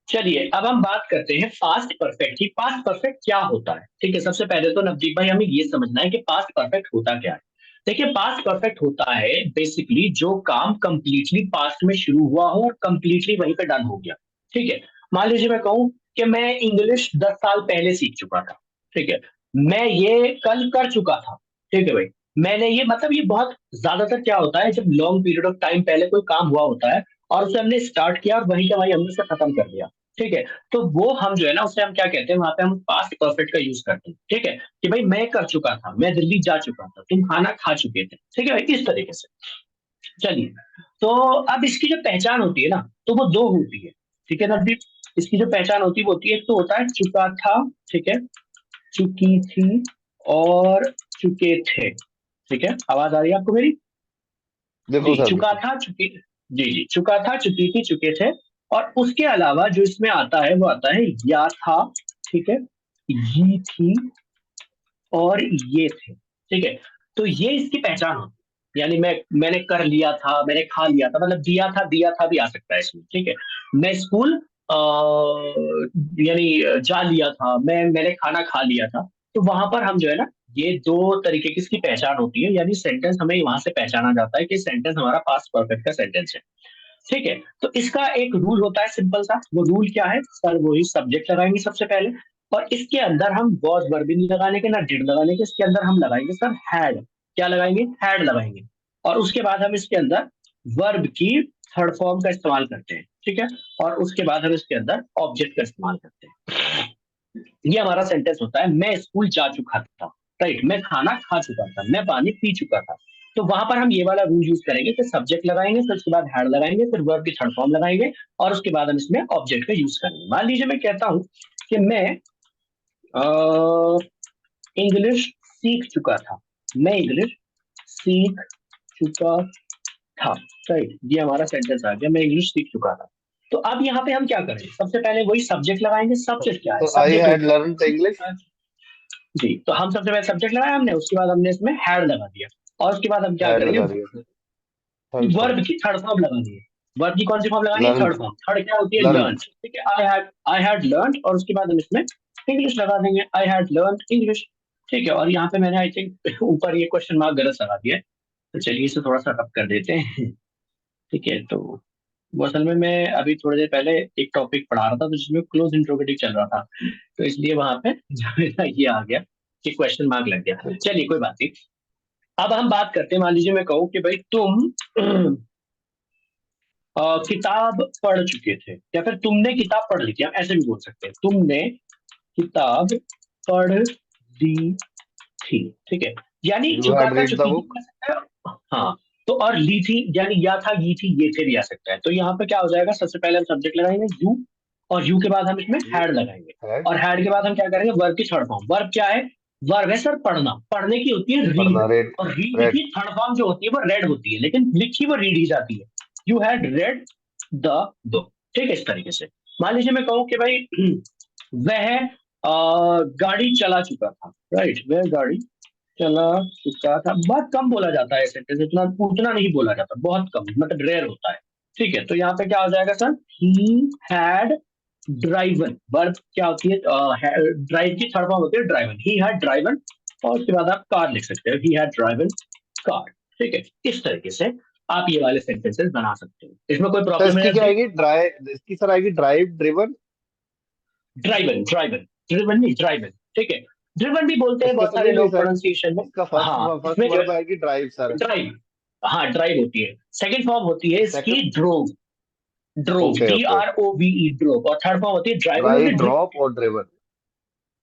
चलिए अब हम बात करते हैं पास्ट परफेक्ट की। पास्ट परफेक्ट क्या होता है? ठीक है, सबसे पहले तो नवदीप भाई हमें ये समझना है कि पास्ट परफेक्ट होता क्या है। देखिए, पास्ट परफेक्ट होता है बेसिकली जो काम कंप्लीटली पास्ट में शुरू हुआ हो और कंप्लीटली वहीं पे डन हो गया। ठीक है, मान लीजिए मैं कहूँ कि मैं इंग्लिश 10 साल पहले सीख चुका था। ठीक है, मैं ये कल कर चुका था। ठीक है भाई, मैंने ये मतलब ये बहुत ज्यादातर क्या होता है, जब लॉन्ग पीरियड ऑफ टाइम पहले कोई काम हुआ होता है और उसे हमने स्टार्ट किया और वहीं का वहीं हमने उसे खत्म कर दिया। ठीक है, तो वो हम जो है ना उसे हम क्या कहते हैं, वहां पे हम पास्ट परफेक्ट का यूज करते हैं। ठीक है, कि भाई मैं कर चुका था, मैं दिल्ली जा चुका था, तुम खाना खा चुके थे। ठीक है भाई, इस तरीके से। चलिए, तो अब इसकी जो पहचान होती है ना, तो वो दो होती है। ठीक है नवदीप, इसकी जो पहचान होती है वो होती है, एक तो होता है चुका था। ठीक है, चुकी थी और चुके थे। ठीक है, आवाज आ रही है आपको मेरी? देखो जी, सर चुका बिल्कुल। था चुकी। जी जी, चुका था, चुकी थी, चुके थे। और उसके अलावा जो इसमें आता है वो आता है या था। ठीक है, ये थी और ये थे। ठीक है, तो ये इसकी पहचान होती है। यानी मैंने कर लिया था, मैंने खा लिया था, मतलब दिया था भी आ सकता है इसमें। ठीक है, मैं स्कूल यानी जा लिया था, मैंने खाना खा लिया था। तो वहां पर हम जो है ना, ये दो तरीके की इसकी पहचान होती है। यानी सेंटेंस हमें वहां से पहचाना जाता है कि सेंटेंस हमारा पास्ट परफेक्ट का सेंटेंस है। ठीक है, तो इसका एक रूल होता है सिंपल सा। वो रूल क्या है सर? वही सब्जेक्ट लगाएंगे सबसे पहले, और इसके अंदर हम वॉज वर्ब भी नहीं लगाने के, ना डिड लगाने के। इसके अंदर हम लगाएंगे सर हैड। क्या लगाएंगे? हैड लगाएंगे। और उसके बाद हम इसके अंदर वर्ब की थर्ड फॉर्म का इस्तेमाल करते हैं। ठीक है, और उसके बाद हम इसके अंदर ऑब्जेक्ट का इस्तेमाल करते हैं। ये हमारा सेंटेंस होता है, मैं स्कूल जा चुका था। राइट, मैं खाना खा चुका था, मैं पानी पी चुका था। तो वहां पर हम ये वाला रूल यूज करेंगे कि सब्जेक्ट लगाएंगे, फिर उसके बाद हैड लगाएंगे, फिर वर्ब की थर्ड फॉर्म लगाएंगे, और उसके बाद हम इसमें ऑब्जेक्ट का यूज करेंगे। मान लीजिए मैं कहता हूं कि मैं इंग्लिश सीख चुका था। मैं इंग्लिश सीख चुका था। राइट, ये हमारा सेंटेंस आ गया, मैं इंग्लिश सीख चुका था। तो अब यहाँ पे हम क्या करेंगे? सबसे पहले वही सब्जेक्ट लगाएंगे। सब्जेक्ट क्या है? तो I subject had learn English. होता है। जी, तो हम सबसे पहले सब्जेक्ट लगाया हमने, उसके बाद हमने इसमें हैड लगा दिया, और उसके बाद हम क्या हैड करेंगे? लगा दिया फिर थर्ड फॉर्म। वर्ब की थर्ड फॉर्म लगानी है। वर्ब की कौन सी फॉर्म लगानी है? लर्न। Third form. थर्ड क्या होती है? लर्न। लर्न। ठीक है, आई हैड लर्न, और उसके बाद हम इसमें इंग्लिश लगा देंगे, आई हैड लर्न इंग्लिश। ठीक है, और यहाँ पे मैंने आई थिंक ऊपर ये क्वेश्चन मार्क गलत लगा दिया है, तो चलिए इसे थोड़ा सा रब कर देते हैं। ठीक है, तो वो असल में मैं अभी थोड़ी देर पहले एक टॉपिक पढ़ा रहा था, तो जिसमें क्लोज इंट्रोगेटिव चल रहा था, तो इसलिए वहां पे जो है ना ये आ गया कि क्वेश्चन मार्क लग गया। चलिए कोई बात नहीं। अब हम बात करते हैं, मान लीजिए मैं कहूँ कि भाई तुम किताब पढ़ चुके थे, या फिर तुमने किताब पढ़ ली थी, हम ऐसे भी बोल सकते हैं, तुमने किताब पढ़ ली थी। ठीक है, यानी यू चुका हैड था, रीड द चुकी थी भी बुक। आ सकता है। हाँ, तो और ली थी, यानी या था, ये थी, ये थे भी आ सकता है। तो यहाँ पे क्या हो जाएगा? सबसे पहले हम सब्जेक्ट लगाएंगे यू, और यू के बाद हम इसमें यू हैड लगाएंगे, हैड। और हैड के बाद हम क्या करेंगे? वर्ब की थर्ड फॉर्म। वर्ब क्या है? वर्ब है सर पढ़ना। पढ़ने की होती है रीड, पढ़ना रेड। और रीड रेड। की थर्ड फॉर्म जो होती है वो रेड होती है, लेकिन लिखी वो रीड ही जाती है। You had read the book. ठीक है, इस तरीके से। मान लीजिए मैं कहूँ कि भाई वह गाड़ी चला चुका था। राइट, वह गाड़ी चला चुका था। बहुत कम बोला जाता है सेंटेंस, इतना उतना नहीं बोला जाता, बहुत कम, मतलब रेयर होता है। ठीक है, तो यहाँ पे क्या हो जाएगा sir? He had driven. Verb क्या होती है? ड्राइव की थर्ड फॉर्म होती है ड्राइवन। ही हैड ड्राइवन, और उसके बाद आप कार लिख सकते हो, ही हैड ड्राइवन कार। ठीक है, इस तरीके से आप ये वाले सेंटेंसेस बना सकते हो। इसमें कोई सर प्रॉब्लम इसकी है? क्या आएगी? ड्राई। इसकी सर आएगी drive driven. Driven, driven, driven नहीं, ड्राइवन। ठीक है, ड्रिवन भी बोलते हैं इसके बहुत तो सारे नहीं नहीं लोग सर। प्रोनाउंसिएशन में। इसका फर्स्ट हाँ, फर्स्ट इसमें जो वर्ब आएगी ड्राइव सर। है ड्राइव। हाँ, ड्राइव होती है। सेकंड फॉर्म होती है इसकी second. Drove. Drove, okay D okay R okay. O V E, drove. और थर्ड फॉर्म होती है ड्राइवन, होती ड्राइव है ड्रॉप और ड्रिवन।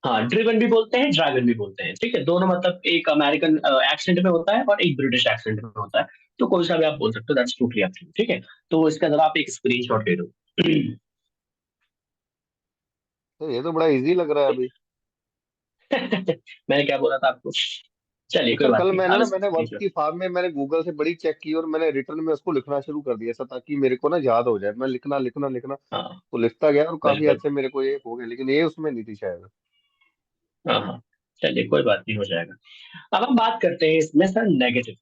हाँ, ड्रिवन भी बोलते हैं, ड्राइवन भी बोलते हैं। ठीक है, दोनों मतलब एक अमेरिकन एक्सेंट में होता है और एक ब्रिटिश एक्सेंट में होता है। तो कोई सा भी आप बोल सकते हो, that's totally up to you. ठीक है, तो इसका जरा आप एक स्क्रीनशॉट ले लो। तो ये तो बड़ा इजी लग रहा है अभी। मैंने क्या बोला था आपको? चलिए तो कोई सर बात कल नहीं, मैंने आप ना इसका मैंने वर्ब स्क्रीनशॉट। की फॉर्म में मैंने गूगल से बड़ी चेक की और मैंने रिटर्न में उसको लिखना शुरू कर दिया सर, ताकि मेरे को ना याद हो जाए। मैं लिखना लिखना लिखना हाँ, तो लिखता गया और काफी हद बिल्कुल। से मेरे को ये हो गया, लेकिन ये उसमें नहीं थी शायद। हाँ हाँ, चलिए कोई बात नहीं, हो जाएगा। अब हम बात करते हैं इसमें सर नेगेटिव।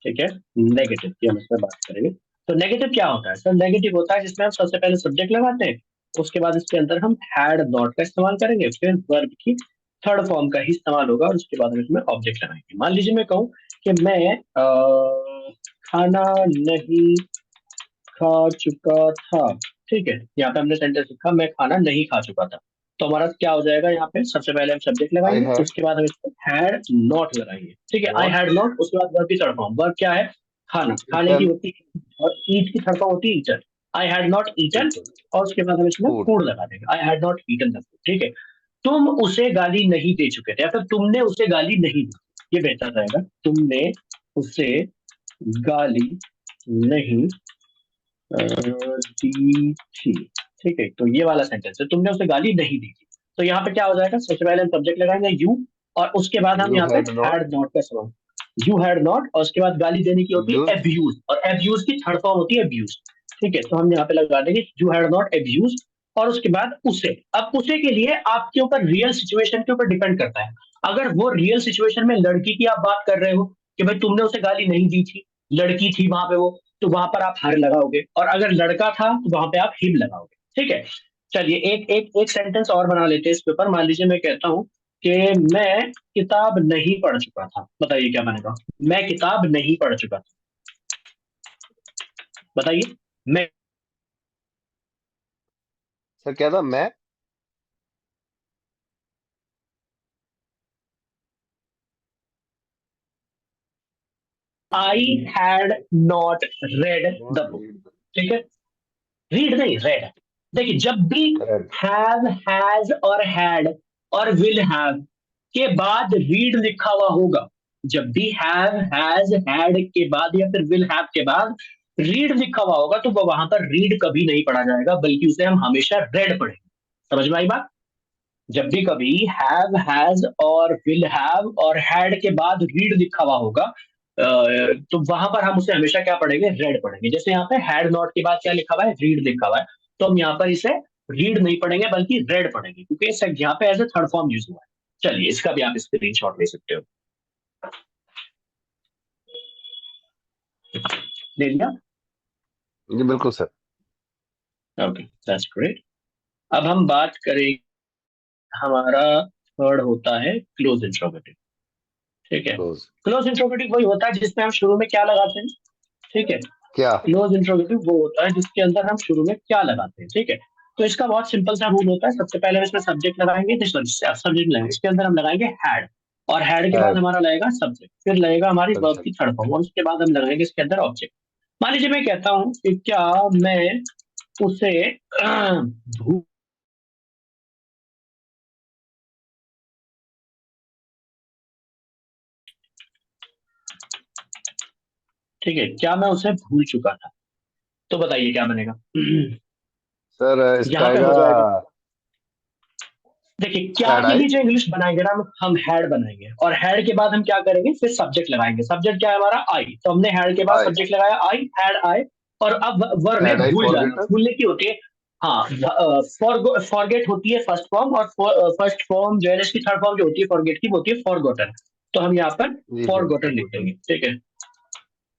ठीक है, नेगेटिव की हम इसमें बात करेंगे। तो नेगेटिव क्या होता है सर? नेगेटिव होता है जिसमें हम सबसे पहले सब्जेक्ट लगाते हैं, उसके बाद इसके अंदर हम हैड नॉट का इस्तेमाल करेंगे, फिर वर्ब की थर्ड फॉर्म का ही इस्तेमाल होगा और उसके बाद हम इसमें ऑब्जेक्ट लगाएंगे। मान लीजिए मैं कहूँ कि मैं खाना नहीं खा चुका था, ठीक है, यहाँ पे हमने सेंटेंस लिखा मैं खाना नहीं खा चुका था। तो हमारा क्या हो जाएगा, यहाँ पे सबसे पहले हम सब्जेक्ट आई लगाएंगे, हैड उसके बाद हम इसको हैड नॉट लगाएंगे, ठीक है, आई नॉट हैड नॉट, उसके बाद वर्ब की थर्ड फॉर्म, वर्ब क्या है, खाना, खाने की ईटन होती है, और ईट की थर्ड फॉर्म होती है eaten, I had not eaten, eaten और उसके बाद हम इसमें फूड। फूड लगा देंगे, I had not eaten the food, ठीक है। तुम उसे गाली नहीं दे चुके थे, या फिर तुमने उसे गाली नहीं दी, ये बेहतर रहेगा, तुमने उसे गाली नहीं दी थी, ठीक है, तो ये वाला सेंटेंस है, तुमने उसे गाली नहीं दी थी। तो यहाँ पे क्या हो जाएगा, सबसे पहले हम सब्जेक्ट लगाएंगे यू, और उसके बाद हम यू यहाँ पे हैड नॉट हैड नॉट का सवाल, यू हैड नॉट, और उसके बाद गाली देने की होती है यूज एब्यूज, और एब्यूज की थर्ड फॉर्म होती है अब्यूज, ठीक है, तो हम यहाँ पे लगा देंगे यू हैड नॉट एब्यूज, और उसके बाद उसे, अब उसे के लिए आपके ऊपर रियल सिचुएशन के ऊपर डिपेंड करता है। अगर वो रियल सिचुएशन में लड़की की आप बात कर रहे हो कि भाई तुमने उसे गाली नहीं दी थी, लड़की थी वहां पे वो, तो वहां पर आप हर लगाओगे, और अगर लड़का था तो वहां पे आप हिम लगाओगे, ठीक है। चलिए एक एक एक सेंटेंस और बना लेते हैं इस पेपर, मान लीजिए मैं कहता हूँ कि मैं किताब नहीं पढ़ चुका था, बताइए क्या बनेगा, मैं किताब नहीं पढ़ चुका था, बताइए, मैं, सर क्या था मैं। आई had not read the not book, read ठीक है, रीड नहीं रेड। देखिए जब भी रेड हैव हैज और हैड और विल हैव के बाद रीड लिखा हुआ होगा, जब भी हैव हैज हैड के बाद या फिर विल हैव के बाद रीड लिखा हुआ होगा, तो वो वहां पर रीड कभी नहीं पढ़ा जाएगा, बल्कि उसे हम हमेशा रेड पढ़ेंगे। समझ में आई बात, जब भी कभी हैव हैज और विल हैव और हैड के बाद रीड लिखा हुआ होगा, तो वहां पर हम उसे हमेशा क्या पढ़ेंगे, रेड पढ़ेंगे। जैसे यहाँ पे हैड नॉट के बाद क्या लिखा हुआ है, रीड लिखा हुआ है, तो हम यहाँ पर इसे रीड नहीं पढ़ेंगे बल्कि रेड पढ़ेंगे, क्योंकि इसे यहाँ पे as a third form use हुआ है। चलिए इसका भी आप स्क्रीन शॉट ले सकते हो, ले लिया, जी बिल्कुल सर। Okay that's great. अब हम बात करें, हमारा थर्ड होता है क्लोज इंट्रोगेटिव, ठीक है। क्लोज क्लोज इंट्रोगेटिव वही होता है जिसमें हम शुरू में क्या लगाते हैं, ठीक है, क्या। क्लोज इंट्रोगेटिव वो होता है जिसके अंदर हम शुरू में क्या लगाते हैं, ठीक है। तो इसका बहुत सिंपल सा रूल होता है, सबसे पहले हम इसमें सब्जेक्ट लगाएंगे, सब्जेक्ट लगाएंगे, इसके अंदर हम लगाएंगे हैड, और हैड के बाद हैड हमारा लगेगा सब्जेक्ट, फिर लगेगा हमारी वर्ब की सब्जेक्ट थर्ड फॉर्म, और उसके बाद हम लगाएंगे इसके अंदर ऑब्जेक्ट। मान लीजिए मैं कहता हूँ कि क्या मैं उसे भू, ठीक है, क्या मैं उसे भूल चुका था, तो बताइए क्या बनेगा। सर इसका यहाँ पे आएगा हो जाएगा, देखिए क्या हैड के आई लिए जो इंग्लिश बनाएंगे ना हम हैड बनाएंगे, और हैड के बाद हम क्या करेंगे, फिर सब्जेक्ट लगाएंगे, सब्जेक्ट क्या है हमारा आई, तो हमने हैड के बाद आई सब्जेक्ट लगाया आई, हैड आई, और अब वर्ब है हैड आई भूल जाना, फॉरगेटन भूलने की होती है, हाँ, फॉरगेट होती है फर्स्ट फॉर्म, और फर्स्ट फॉर्म जो है इसकी थर्ड फॉर्म जो होती है फॉरगेट की वो होती है फॉरगॉटन, तो हम यहाँ पर जी सर फॉरगॉटन लिख फॉरगेटन देंगे, ठीक है,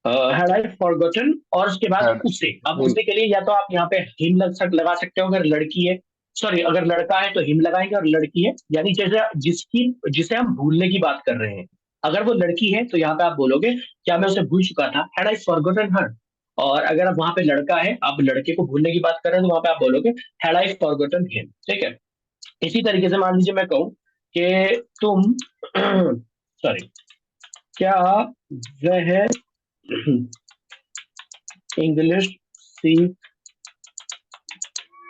हैड आई फॉरगॉटन, और उसके बाद हैड उसे, अब उसे के लिए या तो आप यहाँ पे हिम लगा सकते हो अगर लड़की है, सॉरी अगर लड़का है तो हिम लगाएंगे, और लड़की है यानी जैसे जिसकी जिसे हम भूलने की बात कर रहे हैं, अगर वो लड़की है तो यहाँ पे आप बोलोगे क्या मैं उसे भूल चुका था, हैड आई फॉरगॉटन हर, और अगर आप वहां पे लड़का है, आप लड़के को भूलने की बात कर रहे हैं, तो वहां पे आप बोलोगे हैड आई फॉरगॉटन हिम, ठीक है। इसी तरीके से मान लीजिए मैं कहूँ कि तुम सॉरी, क्या वह इंग्लिश सीख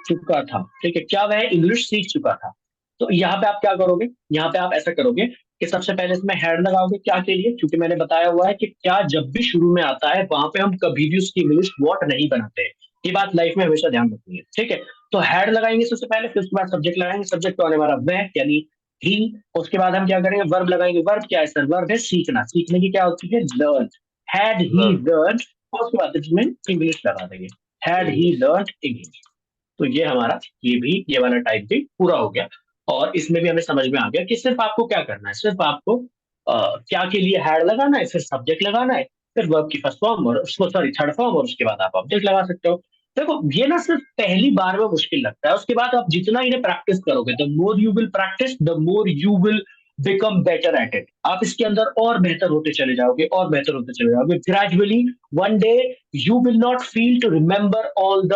चुका था, ठीक है, क्या वह इंग्लिश सीख चुका था, तो यहाँ पे आप क्या करोगे, यहाँ पे आप ऐसा करोगे कि सबसे पहले इसमें हेड लगाओगे, क्या के लिए, क्योंकि मैंने बताया हुआ है कि क्या जब भी शुरू में आता है वहां पे हम कभी भी उसकी इंग्लिश वॉट नहीं बनाते हैं, ये बात लाइफ में हमेशा ध्यान रखनी है, ठीक है। तो हेड लगाएंगे सबसे पहले, फिर उसके बाद सब्जेक्ट लगाएंगे, सब्जेक्ट तो आने वाला वह यानी ही, उसके बाद हम क्या करेंगे, वर्ब लगाएंगे, वर्ब क्या है सर, वर्ब है सीखना, सीखने की क्या होती है, learn, had he learn learn, और उसके बाद इसमें इंग्लिश लगा देंगे, had he English. Learn English. तो ये हमारा ये वाला टाइप भी पूरा हो गया, और इसमें भी हमें समझ में आ गया कि सिर्फ आपको क्या करना है, सिर्फ आपको क्या के लिए हैड लगाना है, फिर सब्जेक्ट लगाना है, फिर वर्ब की फर्स्ट फॉर्म और उसको सॉरी थर्ड फॉर्म, और उसके बाद आप ऑब्जेक्ट लगा सकते हो। देखो ये ना सिर्फ पहली बार में मुश्किल लगता है, उसके बाद आप जितना इन्हें प्रैक्टिस करोगे, the more you will practice the more you will become better at it. आप इसके अंदर और बेहतर होते चले जाओगे, और बेहतर होते चले जाओगे gradually. One day you will not feel to remember all the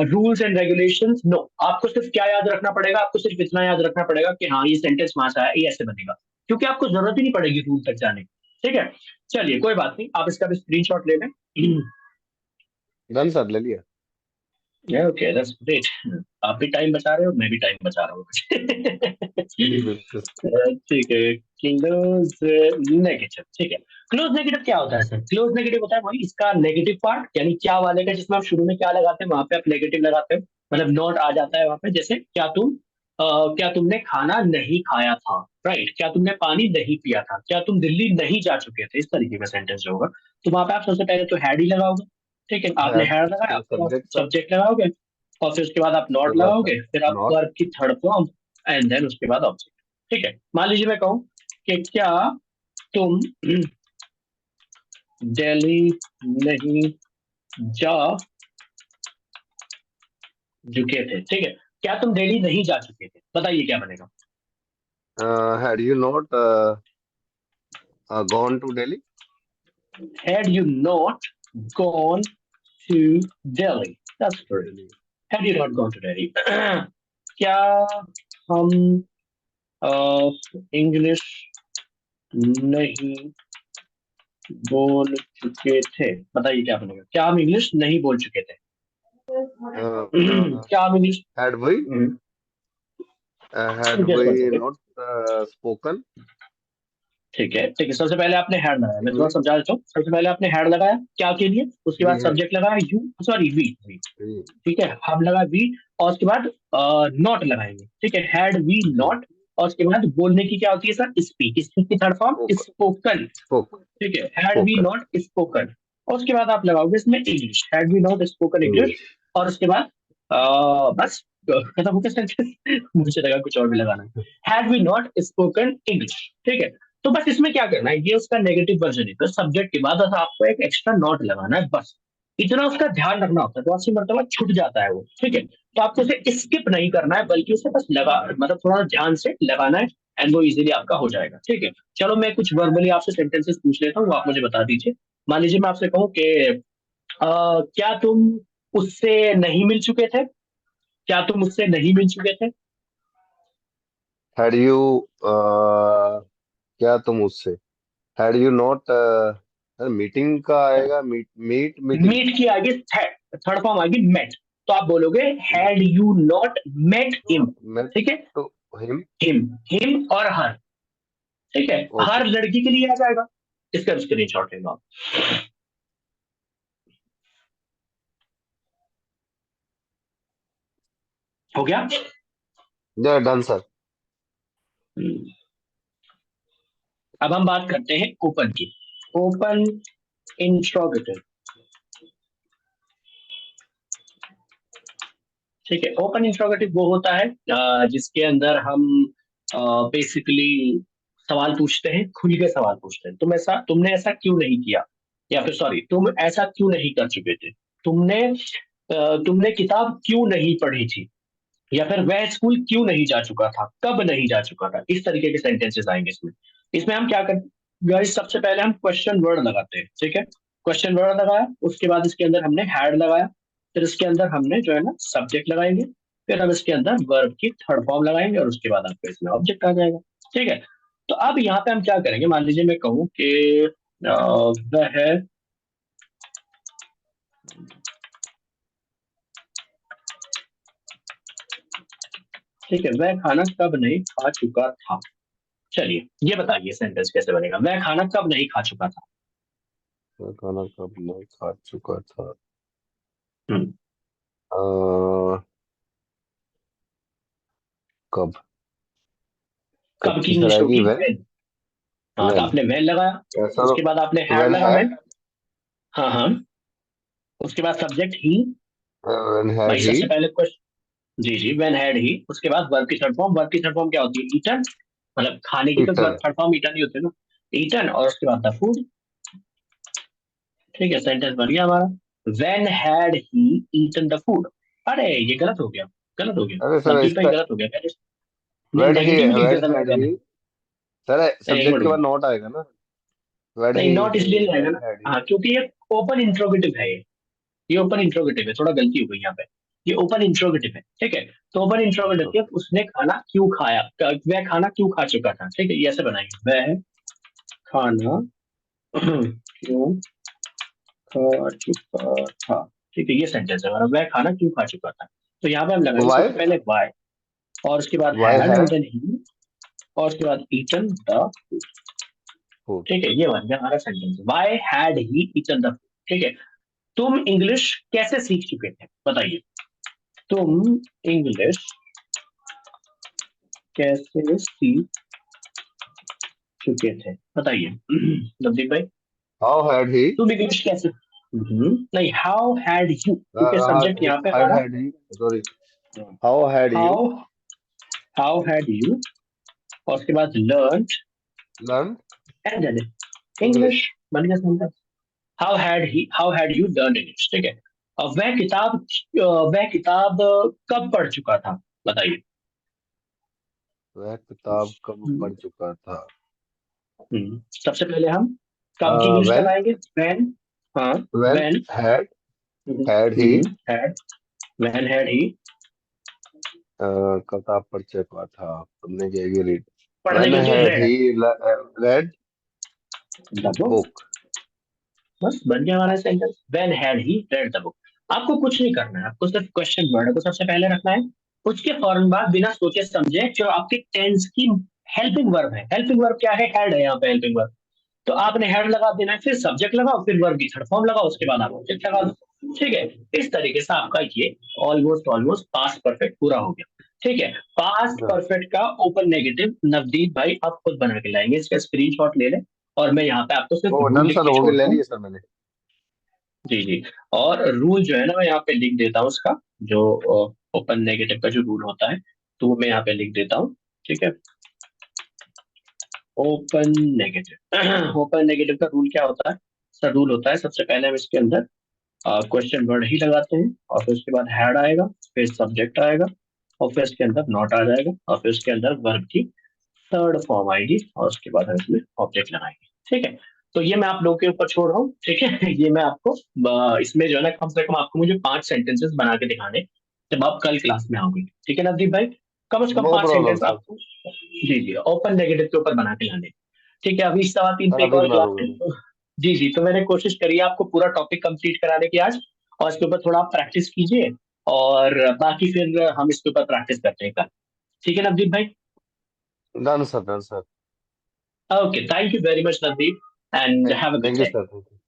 rules and regulations. No, आपको सिर्फ क्या याद रखना पड़ेगा, आपको सिर्फ इतना याद रखना पड़ेगा कि हाँ ये सेंटेंस वहां से आया, ये ऐसे बनेगा, क्योंकि आपको जरूरत ही नहीं पड़ेगी रूल तक जाने की। ठीक है, चलिए कोई बात नहीं, आप इसका भी स्क्रीनशॉट ले लें। डन सर, ले लिया। Okay, that's great. आप भी टाइम बचा रहे हो, मैं भी टाइम बचा रहा हूँ। जी बिल्कुल। ठीक है, क्लोज नेगेटिव। ठीक है, क्लोज नेगेटिव क्या होता है सर? क्लोज नेगेटिव होता है वही इसका नेगेटिव पार्ट, यानी क्या वाले का, जिसमें आप शुरू में क्या लगाते हैं वहां पे आप नेगेटिव लगाते हो, मतलब नॉट आ जाता है वहां पे। जैसे क्या तुमने खाना नहीं खाया था, राइट? क्या तुमने पानी नहीं पिया था, क्या तुम दिल्ली नहीं जा चुके थे, इस तरीके का सेंटेंस जो होगा, तो वहां पे आप सबसे पहले तो हैड ही लगाओगे। ठीक है, आपने हैड, हैड लगाया, फिर आप सब्जेक्ट सर, सब्जेक्ट लगाओगे, और फिर उसके बाद आप उसके नॉट बाद सर लगाओगे, फिर आप नॉट। वर्ब की थर्ड फॉर्म, एंड देन उसके बाद ऑब्जेक्ट। ठीक है, मान लीजिए मैं कहूँ कि क्या तुम दिल्ली नहीं जा चुके थे। ठीक है, क्या तुम दिल्ली नहीं जा चुके थे, बताइए क्या बनेगा? Had you not gone to Delhi. Had you not gone to Delhi? That's correct. Delhi. Had you not gone to Delhi? क्या हम इंग्लिश नहीं बोल चुके थे, बताइए क्या बनेगा? क्या हम इंग्लिश नहीं बोल चुके थे? क्या हम इंग्लिश हैड गेस कर वी सकते? नॉट स्पोकन ठीक है, सबसे पहले आपने हैड लगाया, मैं थोड़ा इंग्लिश। समझा देता हूँ। सबसे पहले आपने हैड लगाया क्या के लिए, उसके बाद वी हैड, सब्जेक्ट लगाया यू, सॉरी वी। ठीक है, हम लगा वी, और उसके बाद नॉट लगाएंगे। ठीक है, हैड वी नॉट, और उसके बाद बोलने की क्या होती है सर? स्पीक। स्पीक की third form spoken, spoken. Spoken, ठीक है, had we spoken not spoken, और उसके बाद आप लगाओगे इसमें English, had we not spoken English, English. और उसके बाद बस खत्म हो गया सेंटेंस। मुझे लगा कुछ और भी लगाना है। Had we not spoken English. ठीक है, तो बस इसमें क्या करना है, ये उसका नेगेटिव वर्जन है, तो सब्जेक्ट के बाद बस आपको एक एक्स्ट्रा नॉट लगाना है, बस इतना उसका ध्यान रखना होता है, तो अस्सी मरतबा छूट जाता है वो। ठीक है, तो आपको उसे स्किप नहीं करना है, बल्कि उसे बस लगा, मतलब थोड़ा ध्यान से लगाना है, एंड वो इजीली आपका हो जाएगा। ठीक है, चलो मैं कुछ वर्बली आपसे सेंटेंसेस पूछ लेता हूँ, वो आप मुझे बता दीजिए। मान लीजिए मैं आपसे कहूँ कि क्या तुम उससे नहीं मिल चुके थे? क्या तुम उससे नहीं मिल चुके थे? हैड यू, क्या तुम उससे, हैड यू नॉट, मीटिंग का आएगा, मीटिंग। मीट की आगे थर्ड फॉर्म आएगी मेट, तो आप बोलोगे had you not met him. मैं ठीक है, तो हिम। हिम, हिम और हर। ठीक है, ओके। हर लड़की के लिए आ जाएगा, इसका स्क्रीन शॉट लेगा आप। हो गया? Done sir. हम्म, अब हम बात करते हैं ओपन की। Open interrogative. ठीक है, ओपन इंट्रोगेटिव वो होता है जिसके अंदर हम बेसिकली सवाल पूछते हैं, खुल के सवाल पूछते हैं। तुमने ऐसा क्यों नहीं किया, या फिर सॉरी, तुम ऐसा क्यों नहीं कर चुके थे, तुमने किताब क्यों नहीं पढ़ी थी, या फिर वह स्कूल क्यों नहीं जा चुका था, कब नहीं जा चुका था, इस तरीके के सेंटेंसेस आएंगे इसमें। इसमें हम क्या कर, गाइस सबसे पहले हम क्वेश्चन वर्ड लगाते हैं। ठीक है, क्वेश्चन वर्ड लगाया, उसके बाद इसके अंदर हमने हैड लगाया, फिर इसके अंदर हमने जो है ना सब्जेक्ट लगाएंगे, फिर हम इसके अंदर वर्ब की थर्ड फॉर्म लगाएंगे, और उसके बाद आपको इसमें ऑब्जेक्ट आ जाएगा। ठीक है, तो अब यहाँ पे हम क्या करेंगे, मान लीजिए मैं कहूँ कि वह, ठीक है, वह खाना कब नहीं खा चुका था। चलिए ये बताइए सेंटेंस कैसे बनेगा, वह खाना कब नहीं खा चुका था? मैं खाना कब नहीं खा चुका था। हम्म, अ, कब, कब कब की की सर इंग्लिश आएगी, होगी वेन। when। हाँ, तो वेन, आपने when लगाया, ऐसा उसके बाद आपने हैड वेन लगा हैड, when। हाँ हाँ, उसके बाद सब्जेक्ट ही। वेन हैड भाई ही। सबसे पहले क्वेश्चन, जी जी, when had ही, उसके बाद वर्ब की थर्ड फॉर्म, वर्ब की थर्ड फॉर्म क्या होती है? ईटन, मतलब खाने की तो eaten. Verb third form eaten ही होती है ना, ईटन, और उसके बाद द फूड। ठीक है, सेंटेंस बन गया हमारा। When had he eaten the food. अरे ये गलत हो गया, गलत हो गया। अरे सर नवदीप भाई इसका गलत हो गया पहले। नहीं, वेड ही, नेगेटिव लिख दिया वेड था हैड मैंने ही। पहले। सर नहीं, एक सब्जेक्ट मिनट के बाद रुको। नॉट आएगा ना। वेड नहीं, ही, नॉट इसलिए नहीं आएगा वेड ना। Had he. हाँ, क्योंकि ये ओपन इंट्रोगेटिव है ये ओपन इंट्रोगेटिव है, थोड़ा गलती हो गई यहाँ पे। ये ओपन इंट्रोगेटिव है, ठीक है। तो ओपन इंट्रोगेटिव के उसने खाना क्यों खाया, वह खाना क्यों खा चुका था, ठीक है, ये ऐसे बनाएंगे, वह खाना क्यों खा चुका था। ठीक है, ये सेंटेंस है हमारा, वह खाना क्यों खा चुका था। तो यहाँ पे हम लगाएंगे वाई, सबसे पहले वाई, और उसके बाद why had, and had then he, और उसके बाद ईटन द। फूड। ठीक है, ये बन गया हमारा sentence, why had he eaten the. ठीक है। तुम इंग्लिश कैसे सीख चुके थे, बताइए। तुम इंग्लिश कैसे सीख चुके थे, बताइए। नवदीप भाई, हाउ हैड ही, तुम इंग्लिश कैसे। नहीं, हाउ हैड यू, क्योंकि सब्जेक्ट यहाँ पे हैड हमारा। Had he, sorry, how had you how how had you, और उसके बाद learn, learn and then English. English. बन गया सेंटेंस। How had you learn English, ठीक है। अब वह किताब कब पढ़ चुका था, बताइए। वह किताब कब हम्म, पढ़ चुका था। सबसे पहले हम कब की इंग्लिश वेन, लगाएंगे, व्हेन। हाँ, when when. Had, had he had, when had ही किताब पढ़ चुका था, तुमने क्या ये रीड। पढ़ने वेन के लिए had read he read the book. बस बन गया हमारा sentence, when had he read the book. आपको कुछ नहीं करना है, आपको सिर्फ क्वेश्चन वर्ड को सबसे पहले रखना है। उसके फौरन बाद बिना सोचे समझे जो आपके टेंस की हेल्पिंग वर्ब है, हेल्पिंग वर्ब क्या है, हैड है यहाँ पे हेल्पिंग वर्ब। तो आपने हेड लगा देना है, फिर सब्जेक्ट लगाओ, फिर वर्ब की थर्ड फॉर्म लगाओ, उसके बाद आप ऑब्जेक्ट लगा दो। ठीक है। इस तरीके से आपका ये ऑलमोस्ट ऑलमोस्ट पास्ट परफेक्ट पूरा हो गया। ठीक है। पास्ट परफेक्ट का ओपन नेगेटिव नवदीप भाई आप खुद बना के लाएंगे, इसका स्क्रीनशॉट ले लें। और मैं यहाँ पे आपको सिर्फ वो रूल डन लिख सर, के हो गया, ले छोड़ता हूँ। लिया सर मैंने। जी जी। और रूल जो है ना, मैं यहाँ पे लिख देता हूँ उसका, जो ओपन नेगेटिव का जो रूल होता है, तो वो मैं यहाँ पे लिख देता हूँ। ठीक है। ओपन नेगेटिव ओपन नेगेटिव का रूल क्या होता है। सर रूल होता है, सबसे पहले हम इसके अंदर क्वेश्चन वर्ड ही लगाते हैं, और फिर उसके बाद हैड आएगा, फिर सब्जेक्ट आएगा, और फिर इसके अंदर नॉट आ जाएगा, और फिर उसके अंदर वर्ब की थर्ड फॉर्म आएगी, और उसके बाद हम इसमें ऑब्जेक्ट लगाएंगे। ठीक है। तो ये मैं आप लोगों के ऊपर छोड़ रहा हूँ, ठीक है। ये मैं आपको इसमें जो है ना, कम से कम आपको मुझे 5 सेंटेंसेस बना के दिखाने, जब आप कल क्लास में आओगे, ठीक है नवदीप भाई। कम से कम नो पांच प्रॉब्लम सेंटेंस सर। आपको, जी जी, ओपन नेगेटिव के ऊपर बना के लाने। ठीक है, अभी 3:15 सर पे एक अभी और बना क्लास दूंगा है मैं। तो। जी जी, तो मैंने कोशिश करी है आपको पूरा टॉपिक कंप्लीट कराने की आज, और इसके ऊपर थोड़ा आप प्रैक्टिस कीजिए, और बाकी फिर हम इसके ऊपर प्रैक्टिस करते हैं कल। ठीक है नवदीप भाई। Done sir, done sir. Okay, thank you very much, Navdeep, and thank have a good thank you day. Sir, thank you.